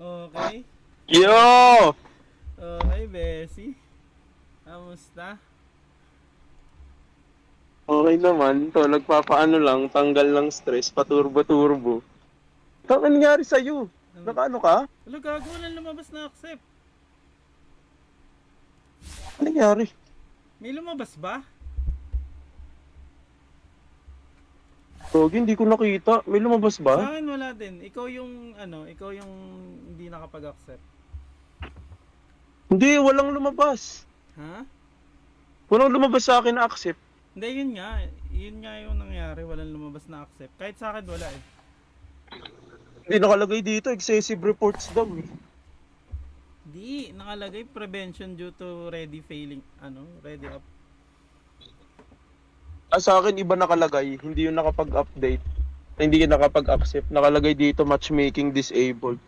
Okay. Yo! Okay, Bessie. Kamusta? Okay naman. To, nagpapaano lang, tanggal lang stress, paturbo-turbo. Ano nangyari sa'yo? Ano? Nakaano ka? Wala, gago, walang lumabas na accept. Ano nangyari? May lumabas ba? Pogi, hindi ko nakita. May lumabas ba? Sa akin wala din. Ikaw yung hindi nakapag-accept. Hindi, walang lumabas. Ha? Walang lumabas sa akin na accept. Hindi, yun nga. Yun nga yung nangyari. Walang lumabas na accept. Kahit sa akin wala eh. Hindi nakalagay dito, excessive reports daw eh. Di, nakalagay prevention due to ready failing, ready up. Ah, sa akin iba nakalagay, hindi yung nakapag-update. Hindi yung nakapag-accept. Nakalagay dito matchmaking disabled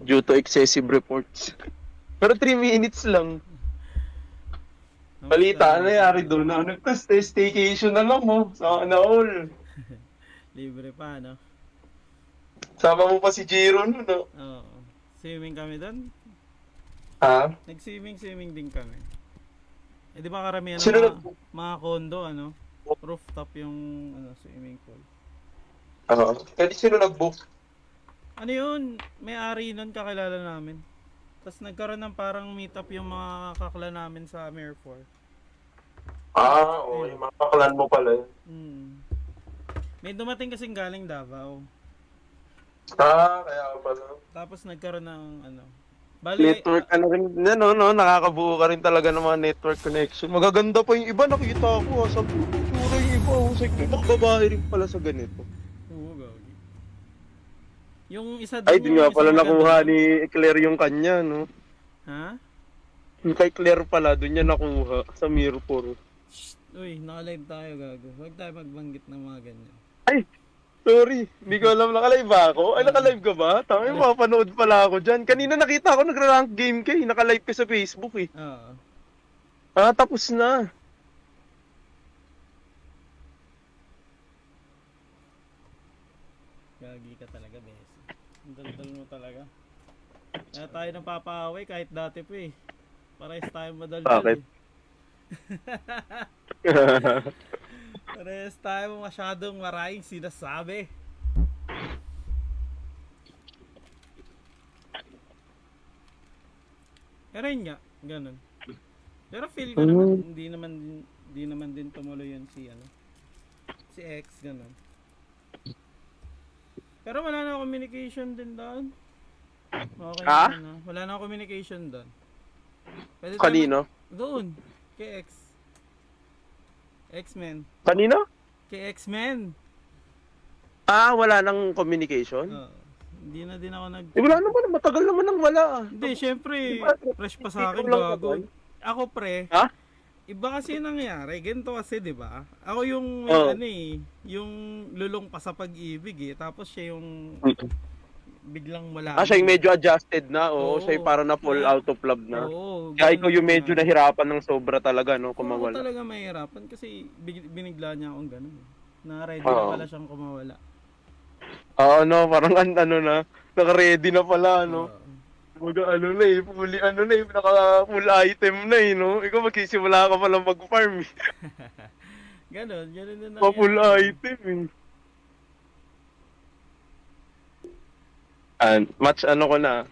due to excessive reports. Pero 3 minutes lang. Balita, ano nangyari doon? Nag-staycation na lang mo. Sana all. Libre pa, no? Sama mo pa si Jiro nun, no? Oo. Swimming kami doon. Ha? Nag-swimming din kami. Eh di ba karamihan ng Sino mga condo, rooftop yung swimming pool. Oo. Kaya sino nag-book? Ano yun? May-ari nun kakilala namin. Tapos nagkaroon ng parang meet-up yung mga kakla namin sa Merfor. Ah, oo. Yung mga paklan mo pala yun. May dumating kasing galing Davao. Ah, kaya pala. Tapos nagkaroon ng Bali, Network, ano rin, no, nakakabuo ka rin talaga ng mga network connection. Magaganda pa yung iba, nakita ko, sa pura yung iba, babae rin pala sa ganito. oo, gagi. Yung isa Ay, doon, di yung nga isang pala maganda nakuha doon. ni Claire yung kanya, no? Ha? Yung kay Claire pala, doon niya nakuha, sa Mirror. Uy, naka-live tayo, gago. Huwag tayo magbanggit ng mga ganyan. Ay, sorry, hindi ko alam, nakalive ba ako? Ay, nakalive ka ba? Tama, mapapanood pala ako dyan. Kanina nakita ko, nagra-rank game ka eh, nakalive ka sa Facebook eh. Oo. Ah, tapos na. Gagi ka talaga, Bessie. Ang daldal mo talaga. Kaya tayo napapaaway kahit dati pa eh. Parehas tayo madaldal Bakit? eh. Parehas tayo masyadong maraming sinasabi. Pero yun nga, ganun. Pero feel ko naman, hindi naman din tumuloy yun si X, ganun. Pero wala na communication din doon. Okay Ha? naman, wala na communication doon. Pwede tayo Kanino? doon, kay X. X-Men. Kanino? Kay X-Men. Ah, wala nang communication? Hindi na din ako Eh, wala naman, matagal naman nang wala. Hindi, syempre, Diba, fresh pa sa akin, ikaw lang gago. naman. Ako pre, Ha? iba kasi yung nangyari. Ganito kasi, di ba? Ako yung, Oh. yung lulong pa sa pag-ibig eh. Tapos siya yung biglang wala. Ah, siya yung medyo adjusted na, oo. Oo. Siya yung parang na fall out of love na. Oo. Kaya ikaw ganun yung medyo nangyari. nahirapan ng sobra talaga, no, kung Oo, mawala. talaga mahirapan kasi binigla niya akong ganun. Na ready Oo. na pala siyang kumawala. Oo, no, parang ano na, naka-ready na pala, no. Oo. Mga ano na eh, naka-full item na eh, no. Ikaw magsisimula ka pala mag-farm eh. Ganun din Pa-full nangyari. item eh. Match ano ko na.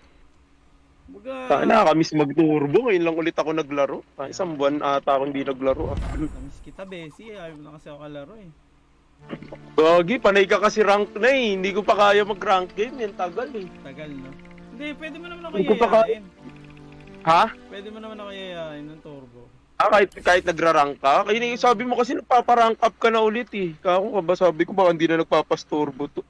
Baga, Nakakamiss mag-turbo. Ngayon lang ulit ako naglaro. Isang buwan ata akong hindi naglaro. namiss kita, Bessie. Ayaw mo na kasi ako kalaro eh. Gagi, panay ka kasi rank na eh. Hindi ko pa kaya mag-rank game. Yan tagal eh. Tagal, no? Hindi, pwede mo naman ako Hindi ko pa yayain. Ha? Pwede mo naman ako yayain ng turbo. Ah, kahit nagra-rank ka? Kaya sabi mo kasi nagpapa-rank up ka na ulit eh. Kako ka ba? Sabi ko baka hindi na nagpapasturbo to.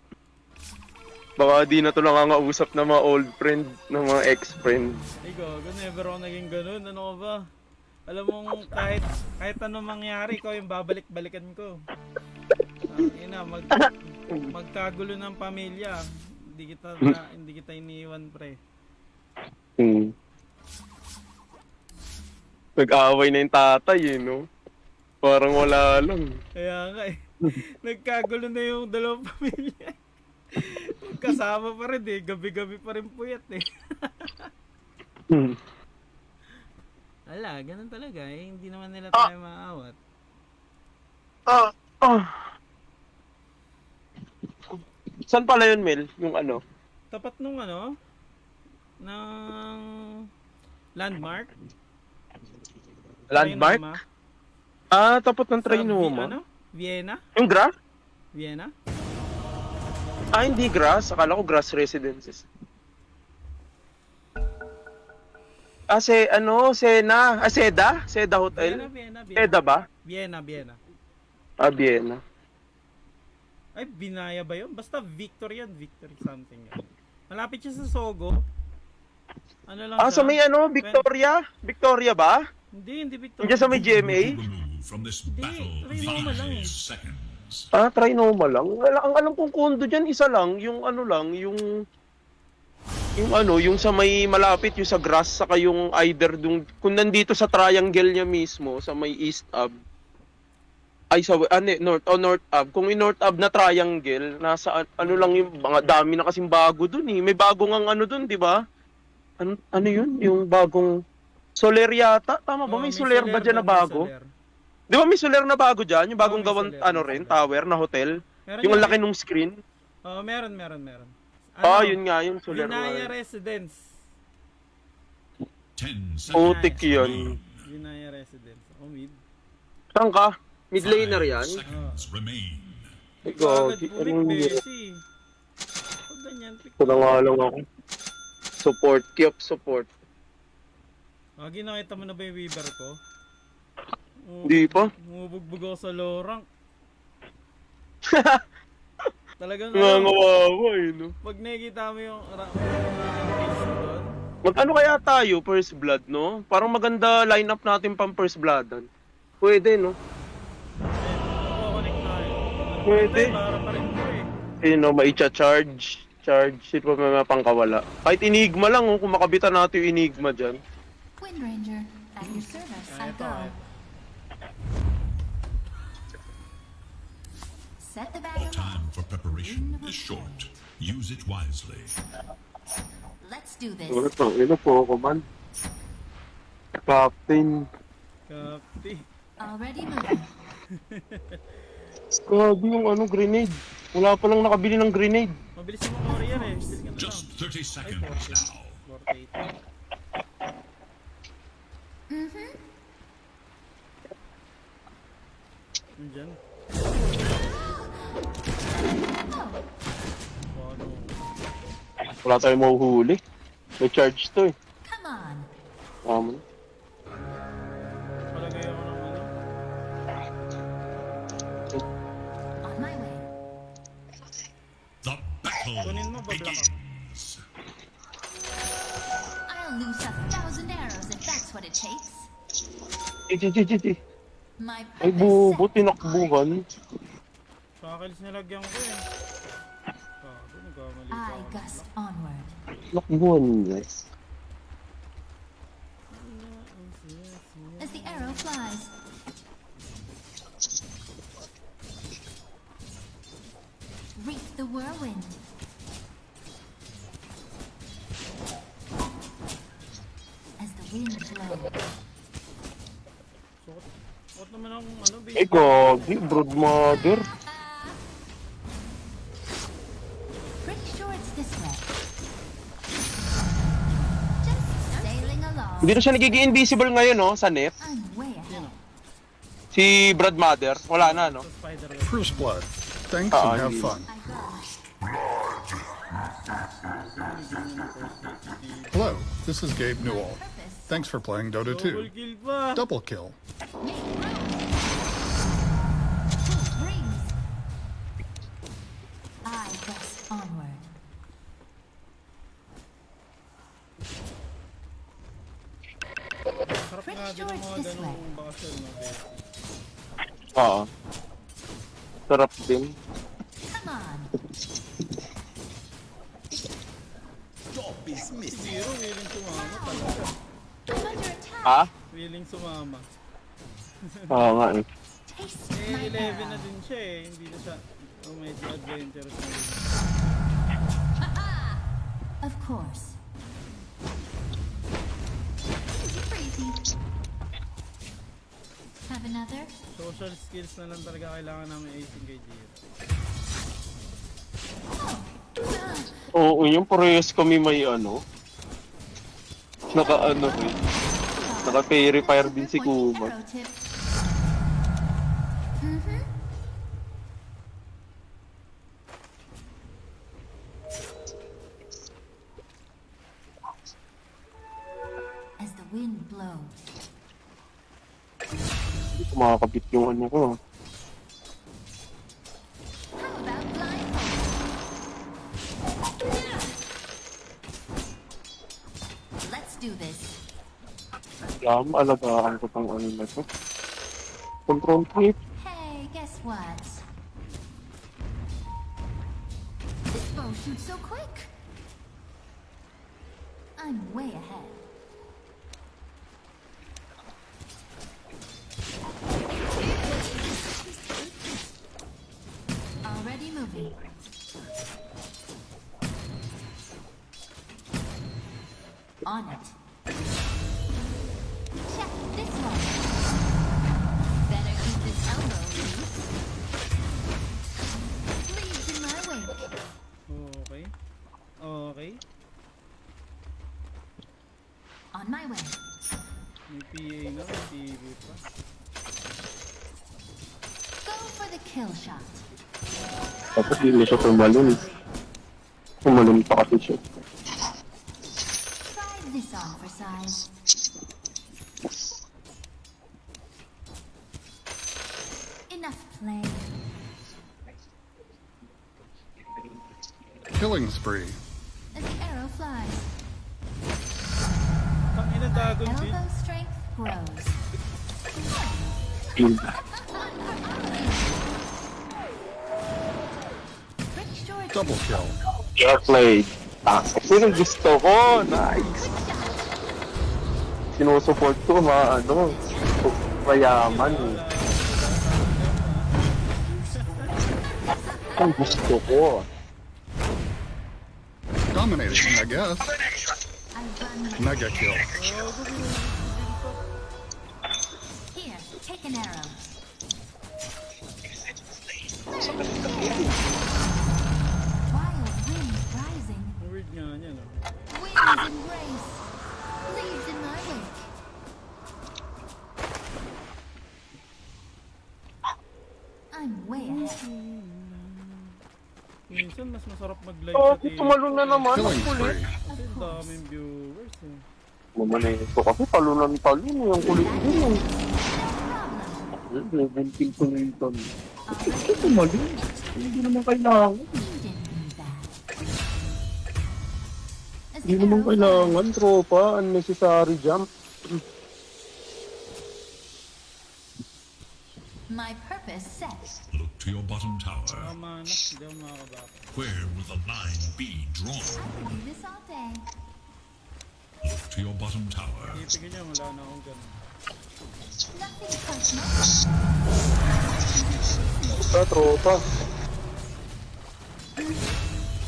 Baka di na to nangangausap ng mga old friend, ng mga ex-friend. Ay, gago. Never ako naging ganun. Ano ka ba? Alam mong kahit anong mangyari, ikaw yung babalik-balikan ko. Magkagulo ng pamilya. Hindi kita iniiwan, pre. Nag-aaway na yung tatay eh, no? Parang wala lang. Kaya nga eh. Nagkagulo na yung dalawang pamilya. Magkasama pa rin eh. Gabi-gabi pa rin puyat eh. Hmm. Wala, ganun talaga eh. Hindi naman nila tayo maaawat. Ah, ah. Saan pala yun, Mel? Yung ano? Tapat nung ano? Ng landmark? Landmark? Trinoma? Tapat ng Sa Trinoma. ano? Vienna? Yung grass? Vienna? Hindi grass. Akala ko grass residences. Sena. Seda? Seda Hotel? Vienna. Seda ba? Vienna. Vienna. Ay, Binaya ba yun? Basta Victor yan. Victor something yan. Malapit siya sa Sogo. Ano lang siya? Sa may Victoria? Victoria ba? Hindi Victor. Diyan sa may GMA? Hindi, Trinoma lang eh. Trinoma lang. Ang alam kong condo dyan, isa lang. Yung ano lang, yung sa may malapit, yung sa grass, saka yung either kung nandito sa triangle niya mismo, sa may East Ave, North Ave. Kung yung North Ave na triangle, nasa ano lang yung mga dami na kasing bago dun eh. May bagong ang ano dun, di ba? Ano yun? Yung bagong Soler yata? Tama ba? May Soler ba dyan na bago? Di ba may Soler na bago dyan? Yung bagong may gawan, Soler. tower na hotel? Meron Yung yan, laki nung screen? meron. Yun nga, yung Soler Binaya na. Residence. Putik yun. Binaya Residence. Mid. Saan ka? Mid laner yan? Ikaw, Agad pulik, Bessie. Pag ganyan, pick ito na nga lang ako. Support, support. Nakita mo na ba yung Weaver ko? Hindi pa. Umubugbog ako sa low rank. Talagang Nangangawawa no? pag nakikita mo yung case doon, Mag-ano kaya tayo, first blood, no? Parang maganda lineup natin pang first bloodan. Pwede, no? connect tayo. Pwede. Para pa rin ko eh. Maicha-charge. Ito pa may pangkawala. Kahit Enigma lang, kung makabitan natin yung Enigma dyan. Wind Ranger, at your service, I Ito, go. Set the bag Time aloft. for preparation is short. Use it wisely. Let's do this. Ito po ako man. Captain. Kapti. Already moving. Grabe yung grenade. Wala pa lang nakabili ng grenade. Mabilis yung mga warrior eh. Bilis ka na lang. Just 30 seconds now. 48. Nandyan. Ano? Wala tayong mahuhuli. May charge to eh. Come on. Tama na. Palagay ako ng ano. On my way. The battle Kunin mo, babla ka. begins. I'll loose 1,000 arrows if that's what it takes. My Ay, purpose set. tinakbuhan. Kakils nilagyan ko eh. Gago, nagkamali pa I ako. gust onward. Tinakbuhan guys. As the arrow flies. Reap the whirlwind. As the wind blows. Suot naman akong ano, base. Eh, gagi, broodmother. Pretty sure it's this way. Just sailing along. Hindi na siya nagiging invisible ngayon, no? Sa net. I'm way ahead. Si Broodmother. Wala na, no? Sa spider First blood. Thanks Ah, and have hindi. fun. I go. Hello, this is Gabe Newell. Purpose. Thanks for playing Dota Double 2. kill pa. Double kill. Make room. Full rings. I gust onward. Sarap nga din ang mga ganung bakasyon, no? Bes. Oo. Sarap din. Come on. Si Zero, willing sumama talaga. I'm under attack. Ha? Willing sumama. Oo nga eh. Taste Eh, my 11 na arrow. din siya eh. Hindi na siya medyo adventurous na din. course. Easy breezy. Have another? Social skills na lang talaga kailangan namin acing kay Jiro. Oo, yung parehas kami may ano. Naka ano eh. Naka-fairy fire din si Kuma. Arrow tip. Mhm. As the wind blows. Hindi ko makakabit yung ano ko. How about blindfold? Let's do this. Alam, alagaan ko tong ano na to. Control trip. Hey, guess what? This bow shoots so quick. I'm way ahead. Already moving. On it. Check this one. Better keep this elbow loose. Leaves in my wake. Okay. Okay. On my way. May PA na, may PV pa. Go for the kill shot. Tapos hindi na siya tumalun. Tumalun pa kasi siya. Try this on for size. Enough play. Killing spree. As the arrow flies, Tangina dagon din. elbow strength grows. Pretty sure it's Double kill. Well played. Sino gusto ko? Nice. Sinusupport ko ano. Mayaman eh. Ang gusto ko. Dominating, I guess. I run like Mega kill. here. Take an arrow. Wild wind rising. Weird nga niya, no? Winds embrace. Leaves in my wake. I'm way ahead. Minsan mas masarap mag-live Oh, sa TV. tumalun na naman. Ang Killing kulit. spree. Kasi ang daming viewers eh. Mamaneto kasi talunan-talun eh. Ang kulit din eh. No problem. Level kill ko nito. Already Tumalun. Hindi naman kailangan. you didn't need that. As Hindi the naman arrow kailangan, tropa. Unnecessary jump. flies, my purpose set. Look to your bottom tower. Tama na, hindi ako makakabaka. Where will the line be drawn? I can do this all day. Look to your bottom tower. Ipigin niya, wala na akong ganun. Nothing personal. Basta, tropa.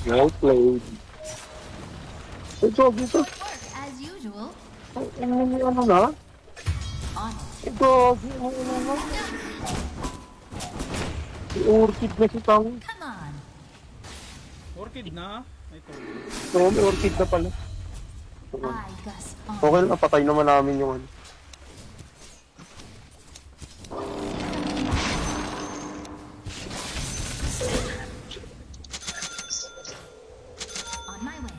Well played. Hey, Jogi, ito. Work as usual. Ano na? On it. Jogi, ano na? Orchid na si Tang. Come on. Orchid na? Ito. Oo, may orchid na pala. I gust on. Okay lang, patay naman namin yung ano. On my way.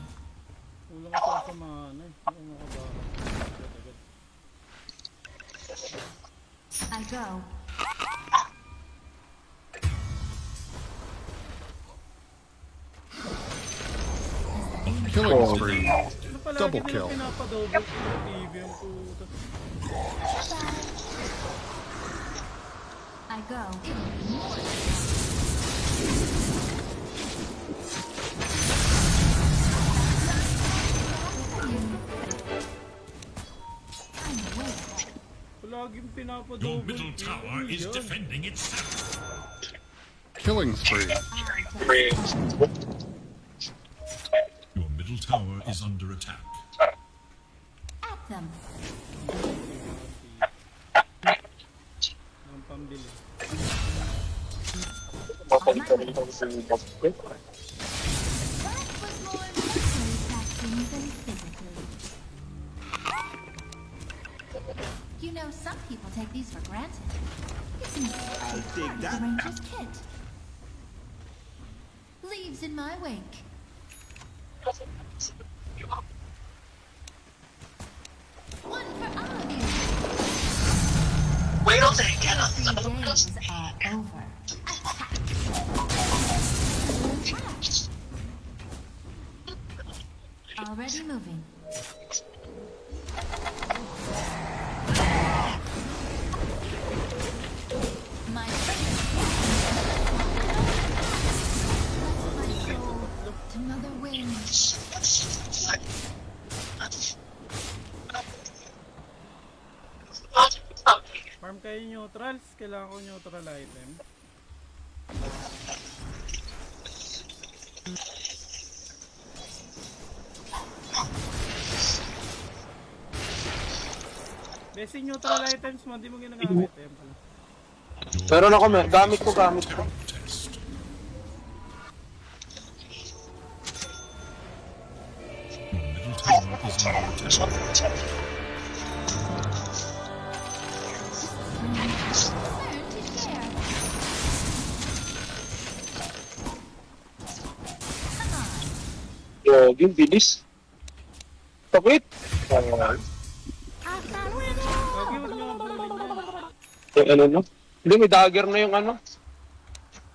Kulang ko sa mana eh. Hindi ako makabaka. Agad-agad. I go. Killing spree. Ano palagi Double nila kill. pinapadouble kill yung TV yung puta. I go. More. I'm way ahead. Palaging Your pinapadouble middle kill. tower Ano is yun? defending itself. Killing spree. I gust on. Your middle tower tower is under attack. At them. Ang pambili. On my way. That was more mentally taxing than physically. You know, some people take these for granted. It's part of the Ranger's kit. Leaves in my wake. One for all of you. Wait till they get us. 3 days are over. Attack. Already moving. My to another win. Farm kayo neutrals. Kailangan ko neutral item. Basic neutral items mo, di mo ginagamit eh. Pero ako, gamit ko. Test. Your middle tower is under attack. Learn to share. Come on. Yogi, bilis. Takit. Hasta luego. Lagi huwag nyo mabulin yan. Yung ano no? Hindi, may dagger na yung ano.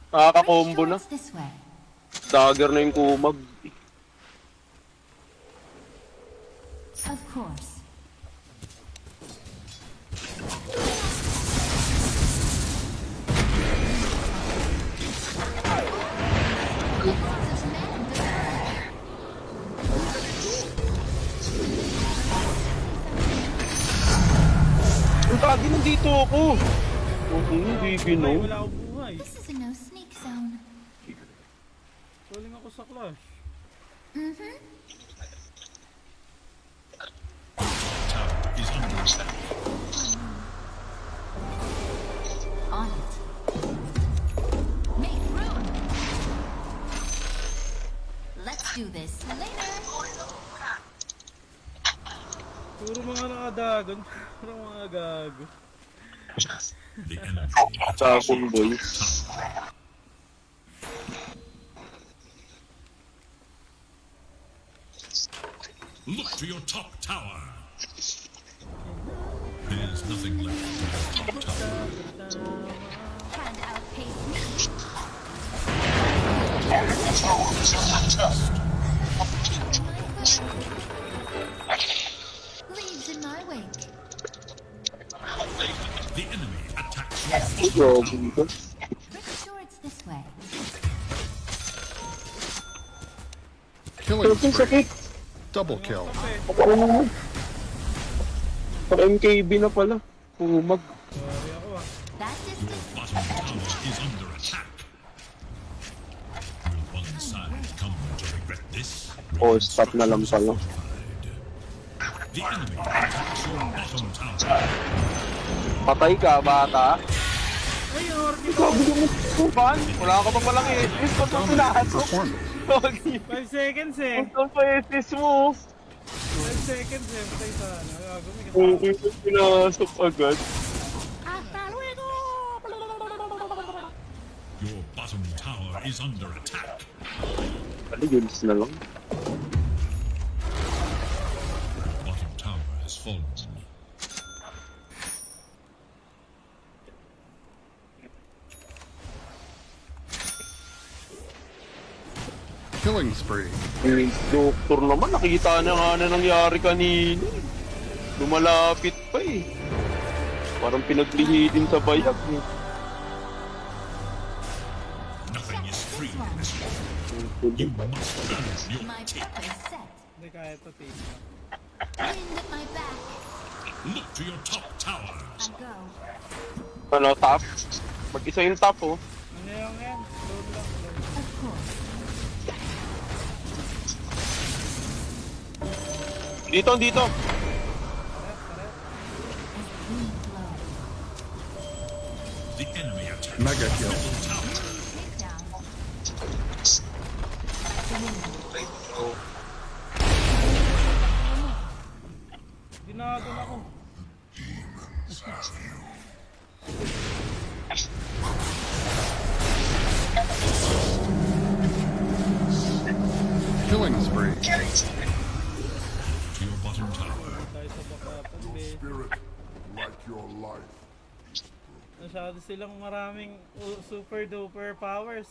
Nakaka-combo na. Towards this way. Dagger na yung kumag. Of course. Ang tagi nandito ako. Hindi Ay, ginaw. wala akong buhay. This is a no sneak zone. Tuling ako sa clash. Mm-hmm. Tower is under attack. On it. Make room. Let's do this later. Puro mga nakadagon. Puro mga gago. The enemy Sa attacks boy. Look to your top tower. There's nothing left to your top tower. Can't outpace me. Leaves in my wake. The enemy attacks you. Yogi ko. Pretty sure it's this way. Killing Sakit, spree. sakit. Double kill. Kape. Pag MKB na pala. Kumag. Sorry ako ah. That Your distance. bottom tower is under attack. Will one side come to regret this? Oh, stop na lang pala. The enemy attacks your bottom tower. Patay ka, bata. Ay, Orki ko. Sabi ko mo, ban? Wala ka pa palang SS. Ba't mo pinasok? Performance. Yogi. 5 seconds eh. Ba't pa SS mo? 5 seconds eh. Patay sana. Gago, may Oo, kasama. pinasok agad. Hasta luego. Your bottom tower is under attack. Ano, yun na lang. Your bottom tower has fallen. Killing spree. Yung doktor naman, nakita na nga na nangyari kanina. Lumalapit pa eh. Parang pinaglihi din sa bayag. Eh. Nothing is free in this world. You must earn your My take. purpose set. Hindi kaya ito, take na. Wind at my back. Look to your top tower. I go. Ano, top? Mag-isa yung top oh. Ano yung yan? Load lang, load. Of course. Dito, dito. Wind blow. The enemy attack. Mega kill. Takedown. Dinadon ako. Killing spree. To your bottom tower. Tayo sa bakapan, be. Spirit, like your life. Masyado silang maraming super duper powers.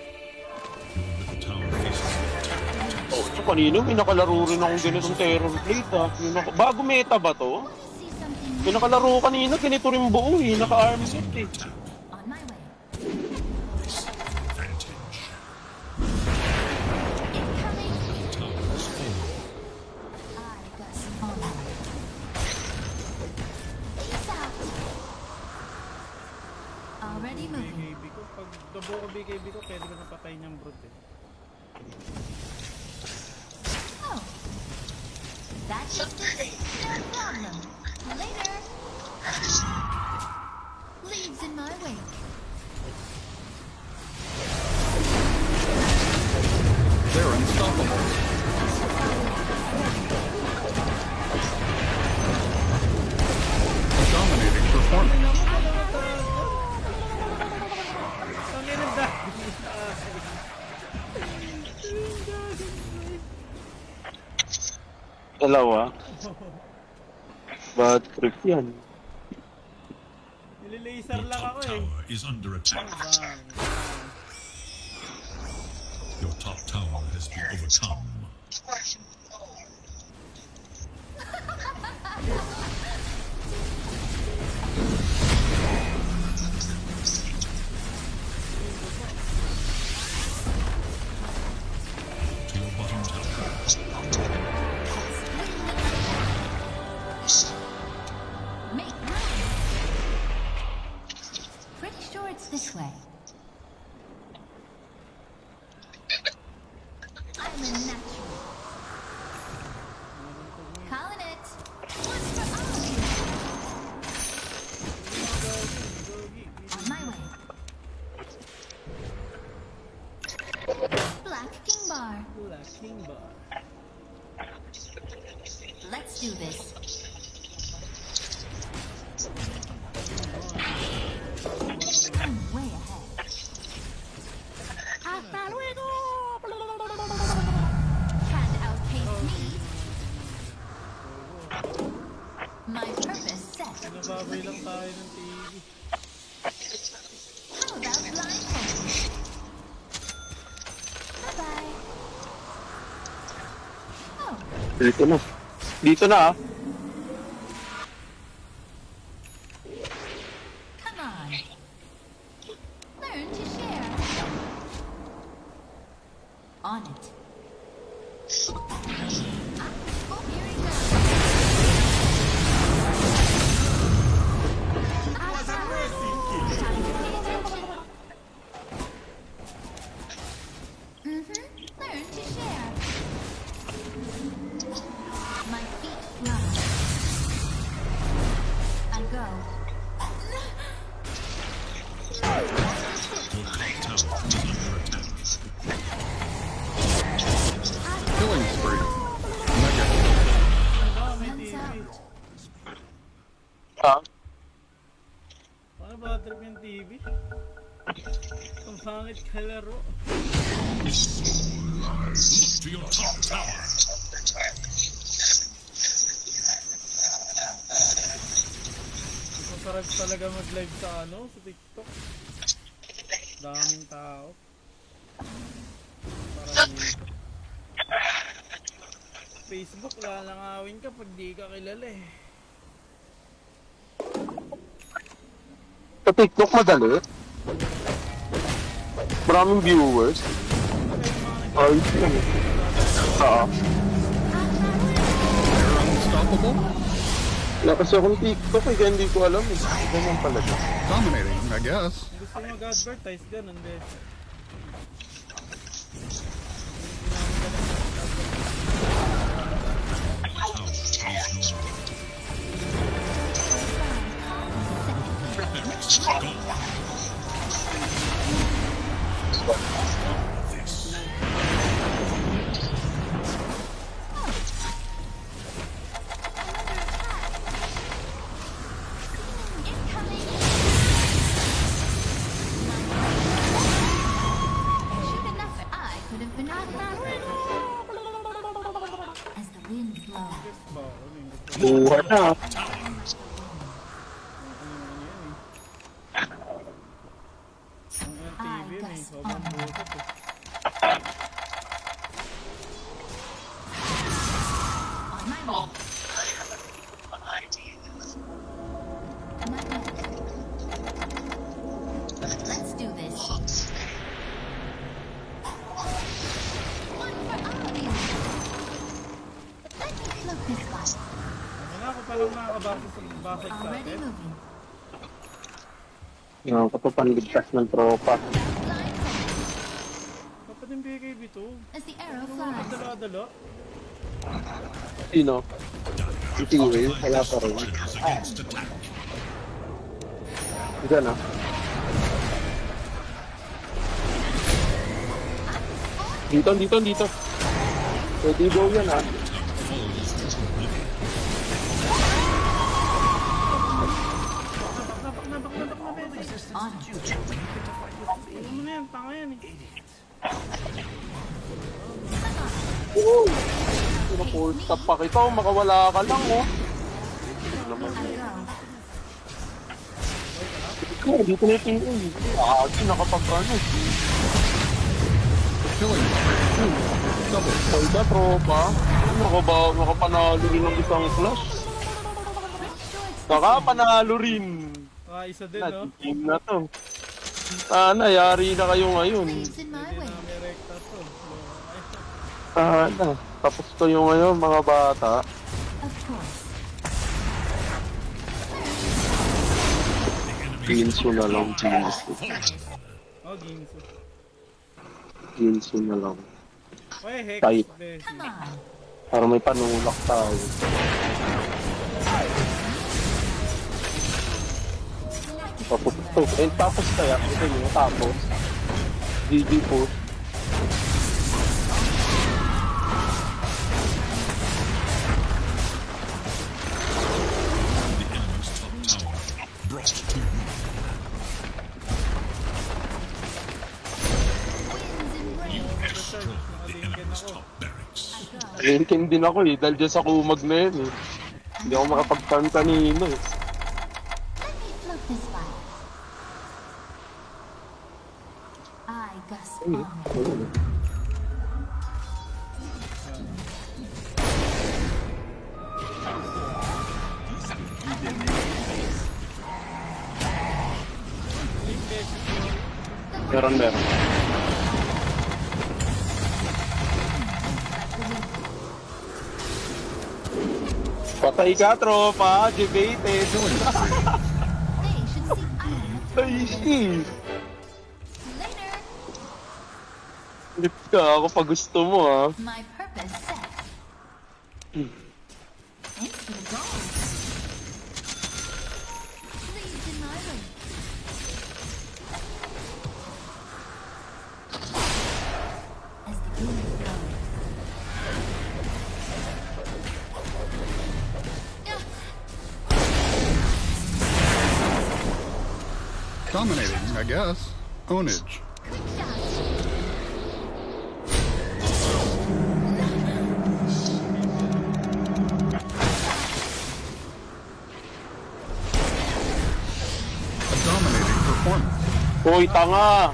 Your middle tower faces attack. Oh, so kanina may nakalaro rin akong ganitong terror plate ah. Bago meta ba to? See something May nakalaro kanina, ganito rin buo eh. Naka-arm set eh. on my way. Advantage. Incoming. Tower is full. I got some honor. Peace out. Already moving. BKB ko. Pag dabo ko BKB ko, pwede ko napatay niyang brute eh. Oh. That just it. No problem. Later. Leaves in my wake. They're unstoppable. A dominating performance. Tangin ang dahil. Dalawa. Bad trip yan. Nililaser Your lang top ako eh. tower is under attack. Bang. Your top tower has been overcome. To your bottom tower. Make room. Pretty sure it's this way. I'm a natural. Calling it. One for all of you. On my way. Black King Bar. Black King Bar. Let's do this. I'm way ahead. Hasta luego! Can't outpace me. My purpose set. Nababay lang tayo ng TV. How about blindfold? Bye-bye. Oh, Dito na. Dito na ah. come on. Learn to share. On it. Ah, oh, here it goes. Time to pay attention. Learn to share. My feet fly. I go. Your top tower is under attack. Killing spree. Mega kill. Ah, may Hands TV. out. Ah. Paano ba trip yung TV? Ang pangit kalaro. Look to your top tower. Masarap talaga mag-live sa ano, sa TikTok. Daming tao. Parang dito. Facebook, lalangawin ka pag di ka kilala eh. Sa TikTok madali. Maraming viewers. Ay, yan. They're unstoppable. Wala kasi akong TikTok eh, kaya hindi ko alam eh. Ganyan pala siya. Dominating, I guess. Gusto mo mag-advertise, ganun din. Incoming! Shoot enough, I could have been out as the wind blows. Ba, ano yung gusto Buha na. Ang TV yun eh, sobrang butot eh. On my way. My way. Let's do this. One for all of you. Let me float this way. Wala ako palang nakakabasa sa bakit sa Already atin. moving. Yung kapapanligtas ng tropa. Blind Kapag yung BKB to, as the arrow flies. dala-dala. Sino? Si T-Will, kaya pa rin. Diyan ah. Dito. Pwede go yan ah. Baknak na, Medic. On. Ano mo na yan, tanga yan eh. Sino full stop pa kita, makawala ka lang oh. I go. Ikaw, dito na yung tingin. Nakapag ano. Killing spree. Double kill. Ay ba, tropa? Nakapanalo rin ng isang flash. Nakapanalo rin. Ah, isa din no? Team na to. Sana, yari na kayo ngayon. Waves in my way. May rekta to. Sana, tapos kayo ngayon mga bata. Of course. Ginsu na lang, Ginsu. Oh, Ginsu. Ginsu na lang. Oy, Hex. Type. Desi. Come on. Para may panulak tayo. Tapos to. Tapos kaya, ito yun, tapos. GG po. Brought to you. Winds and rain. Research, nakalinkin ako. Barracks. I go. Rinkin din ako eh, dahil dyan sa kumag na yun eh. Hindi ako makapag-farm kanina eh. Let me float this way. I gust on. Meron. Patay ka, tropa. Debated. Killing spree. They should see I am Ay, shit. later. Lip ka ako pag gusto mo ah. My purpose set. Thanks for the gold. Leaves in my way. As the wind blows. Dominating, I guess. Ownage. Quick shot. A dominating performance. Hoy, tanga.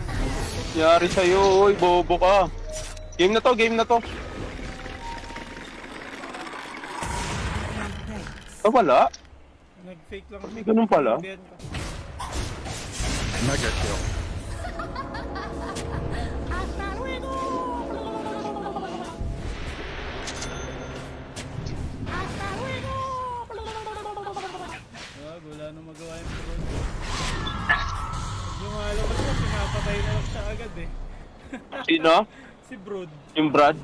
Yari sa'yo, hoy, bobo ka. Game na to. Ah, wala? Nag-fake lang. May ganun pala? Sabihan ka. Mega kill. Hasta luego. Hasta luego. Patay na lang siya agad eh. Sino? Si Brood. Yung Brad?